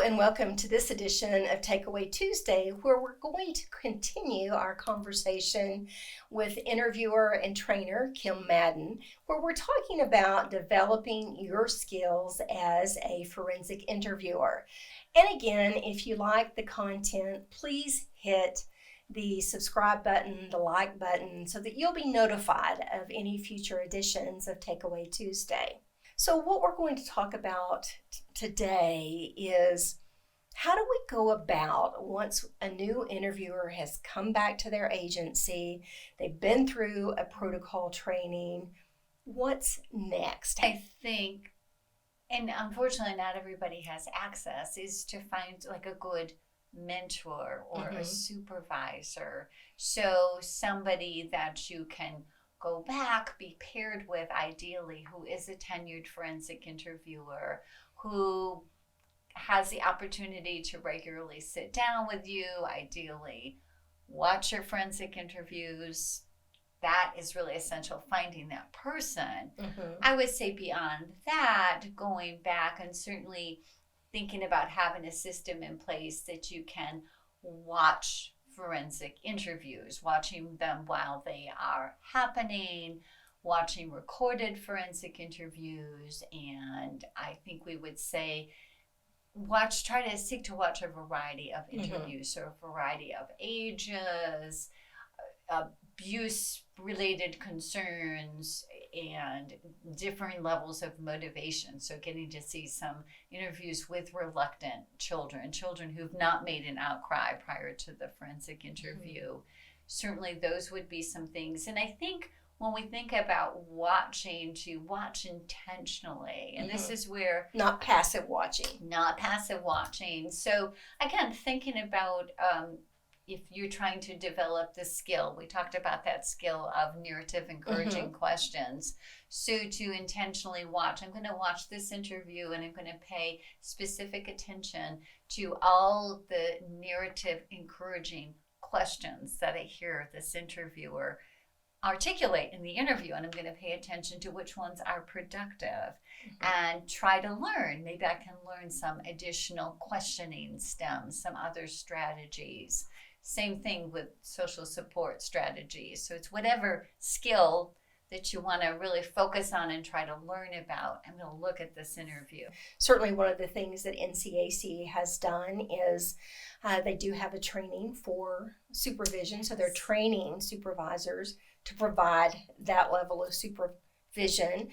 and welcome to this edition of Takeaway Tuesday, where we're going to continue our conversation with interviewer and trainer Kim Madden, where we're talking about developing your skills as a forensic interviewer. And again, if you like the content, please hit the subscribe button, the like button, so that you'll be notified of any future editions of Takeaway Tuesday. So what we're going to talk about today is how do we go about once a new interviewer has come back to their agency, they've been through a protocol training, what's next? I think, and unfortunately not everybody has access, is to find like a good mentor or a supervisor. So somebody that you can go back, be paired with ideally, who is a tenured forensic interviewer, who has the opportunity to regularly sit down with you, ideally watch your forensic interviews. That is really essential, finding that person. I would say beyond that, going back and certainly thinking about having a system in place that you can watch forensic interviews, watching them while they are happening, watching recorded forensic interviews, and I think we would say try to seek to watch a variety of interviews, so a variety of ages, abuse-related concerns, and differing levels of motivation. So getting to see some interviews with reluctant children who've not made an outcry prior to the forensic interview. Certainly those would be some things. And I think when we think about watching, to watch intentionally, and this is where... Not passive watching. So again, thinking about if you're trying to develop the skill, we talked about that skill of narrative encouraging questions. So to intentionally watch, I'm going to watch this interview and I'm going to pay specific attention to all the narrative encouraging questions that I hear this interviewer articulate in the interview, and I'm going to pay attention to which ones are productive and try to learn. Maybe I can learn some additional questioning stems, some other strategies. Same thing with social support strategies. So it's whatever skill that you want to really focus on and try to learn about. I'm going to look at this interview. Certainly one of the things that NCAC has done is they do have a training for supervision. So they're training supervisors to provide that level of supervision.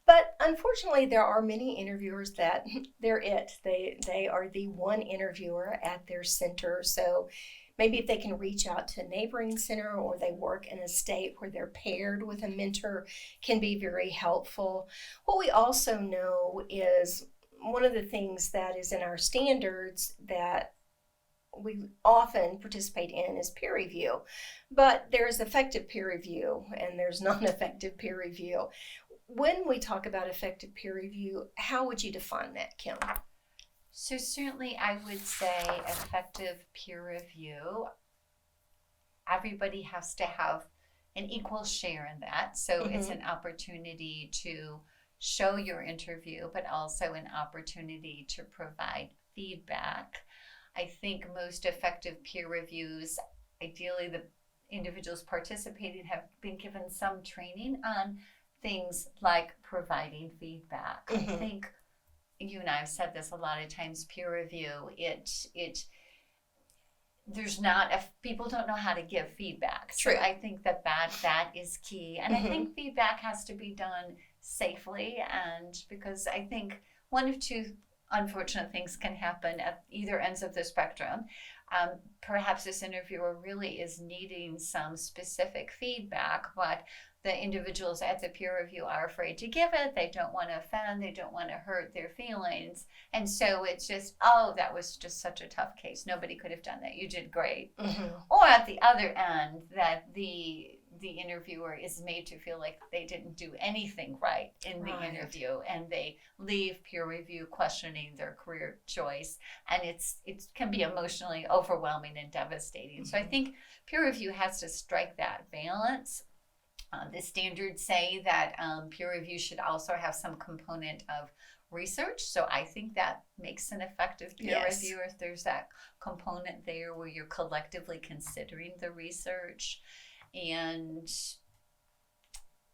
But unfortunately, there are many interviewers that they're it. They are the one interviewer at their center. So maybe if they can reach out to a neighboring center, or they work in a state where they're paired with a mentor, can be very helpful. What we also know is one of the things that is in our standards that we often participate in is peer review. But there's effective peer review and there's non-effective peer review. When we talk about effective peer review, how would you define that, Kim? So certainly I would say effective peer review, everybody has to have an equal share in that. So it's an opportunity to show your interview, but also an opportunity to provide feedback. I think most effective peer reviews, ideally the individuals participating have been given some training on things like providing feedback. I think you and I have said this a lot of times, peer review, people don't know how to give feedback. So I think that is key. And I think feedback has to be done safely, and because I think one of two unfortunate things can happen at either ends of the spectrum. Perhaps this interviewer really is needing some specific feedback, but the individuals at the peer review are afraid to give it. They don't want to offend. They don't want to hurt their feelings. And so it's just, that was just such a tough case. Nobody could have done that. You did great. Or at the other end, that the interviewer is made to feel like they didn't do anything right in the interview, and they leave peer review questioning their career choice, and it can be emotionally overwhelming and devastating. So I think peer review has to strike that balance. The standards say that peer review should also have some component of research. So I think that makes an effective peer Yes. review if there's that component there where you're collectively considering the research. And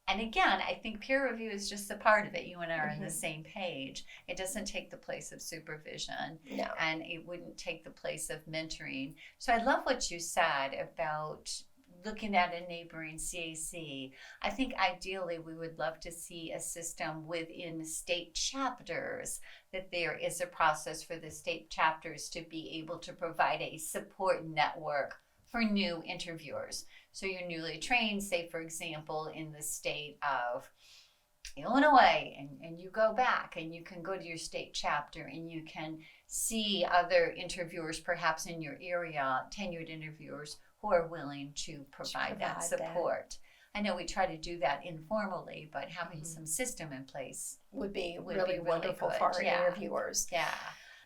again, I think peer review is just a part of it. You and I are on the same page. It doesn't take the place of supervision. No. And it wouldn't take the place of mentoring. So I love what you said about looking at a neighboring CAC. I think ideally we would love to see a system within state chapters, that there is a process for the state chapters to be able to provide a support network for new interviewers. So you're newly trained, say for example, in the state of Illinois, and you go back and you can go to your state chapter and you can see other interviewers perhaps in your area, tenured interviewers who are willing to provide that support. I know we try to do that informally, but having some system in place would be really wonderful for our interviewers. Yeah.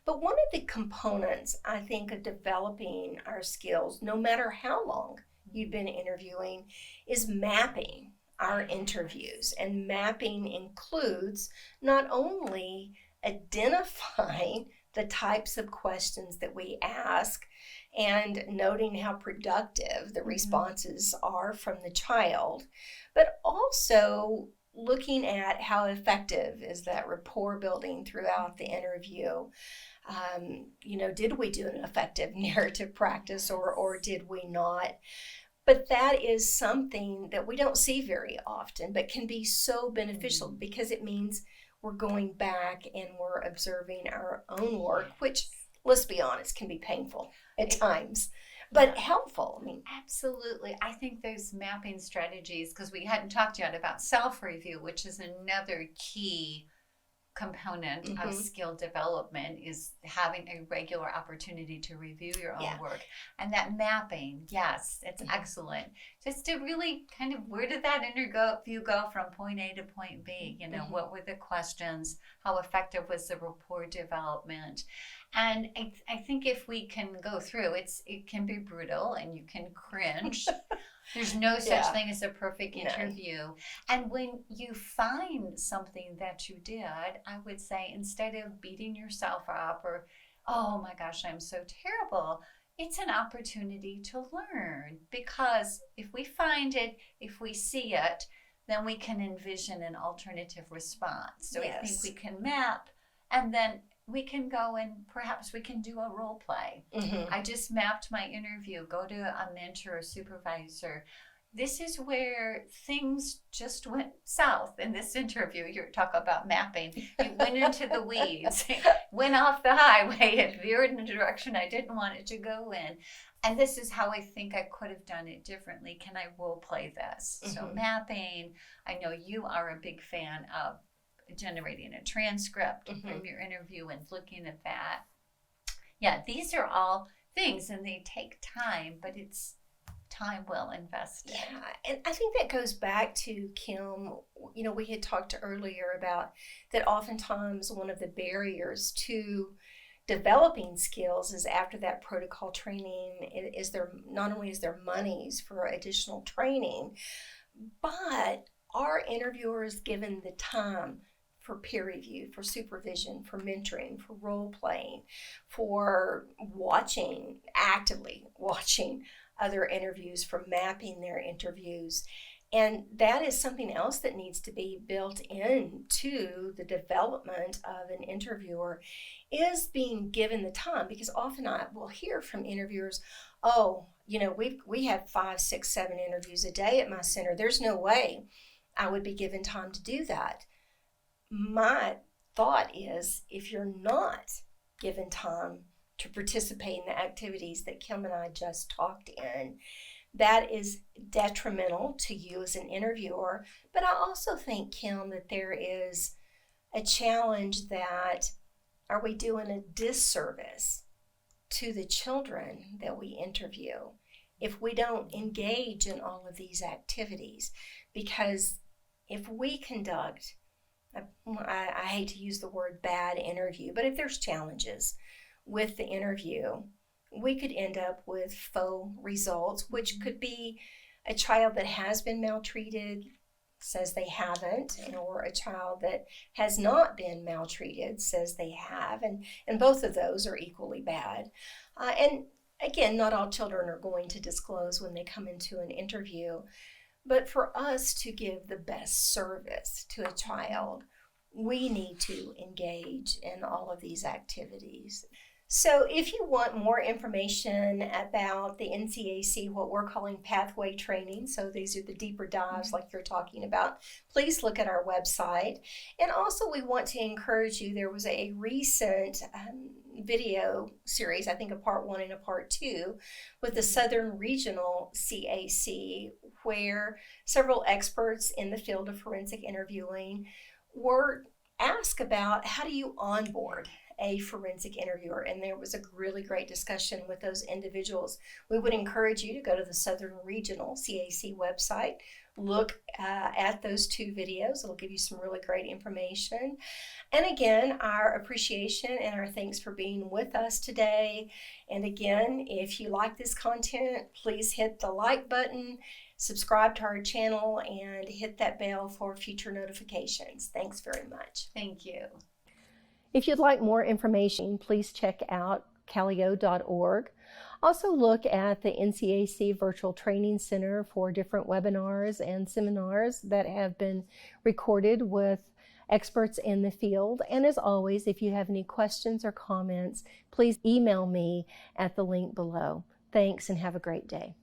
But one of the components, I think, of developing our skills, no matter how long you've been interviewing, is mapping our interviews. And mapping includes not only identifying the types of questions that we ask and noting how productive the responses are from the child, but also looking at how effective is that rapport building throughout the interview. Did we do an effective narrative practice or did we not? But that is something that we don't see very often, but can be so beneficial because it means we're going back and we're observing our own work, which, let's be honest, can be painful at times, but helpful. I mean, absolutely. I think those mapping strategies, because we hadn't talked yet about self-review, which is another key component of skill development, is having a regular opportunity to review your own work. And that mapping, yes, it's excellent. Just to really kind of, where did that interview go from point A to point B? What were the questions? How effective was the rapport development? And I think if we can go through, it can be brutal and you can cringe. There's no such thing as a perfect interview. And when you find something that you did, I would say, instead of beating yourself up or, oh my gosh, I'm so terrible, it's an opportunity to learn. Because if we find it, if we see it, then we can envision an alternative response. So I think we can map, and then we can go and perhaps we can do a role play. I just mapped my interview, go to a mentor or supervisor. This is where things just went south in this interview. You talk about mapping. It went into the weeds, went off the highway, it veered in a direction I didn't want it to go in. And this is how I think I could have done it differently. Can I role play this? So mapping, I know you are a big fan of generating a transcript from your interview and looking at that. Yeah, these are all things and they take time, but it's time well invested. Yeah, and I think that goes back to, Kim, we had talked earlier about that oftentimes one of the barriers to developing skills is after that protocol training, not only is there monies for additional training, but are interviewers given the time for peer review, for supervision, for mentoring, for role playing, for actively watching other interviews, for mapping their interviews. And that is something else that needs to be built into the development of an interviewer, is being given the time. Because often I will hear from interviewers, we have 5, 6, 7 interviews a day at my center. There's no way I would be given time to do that. My thought is, if you're not given time to participate in the activities that Kim and I just talked in, that is detrimental to you as an interviewer. But I also think, Kim, that there is a challenge that, are we doing a disservice to the children that we interview if we don't engage in all of these activities? Because if we conduct, I hate to use the word bad interview, but if there's challenges with the interview, we could end up with faux results, which could be a child that has been maltreated says they haven't, or a child that has not been maltreated says they have, and both of those are equally bad. And again, not all children are going to disclose when they come into an interview, but for us to give the best service to a child, we need to engage in all of these activities. So if you want more information about the NCAC, what we're calling pathway training, so these are the deeper dives like you're talking about, please look at our website. And also we want to encourage you, there was a recent video series, I think a part 1 and a part 2, with the Southern Regional CAC, where several experts in the field of forensic interviewing were asked about how do you onboard a forensic interviewer, and there was a really great discussion with those individuals. We would encourage you to go to the Southern Regional CAC website, look at those 2 videos. It'll give you some really great information. And again, our appreciation and our thanks for being with us today. And again, if you like this content, please hit the like button, subscribe to our channel, and hit that bell for future notifications. Thanks very much. Thank you. If you'd like more information, please check out calio.org. Also look at the NCAC Virtual Training Center for different webinars and seminars that have been recorded with experts in the field. And as always, if you have any questions or comments, please email me at the link below. Thanks and have a great day.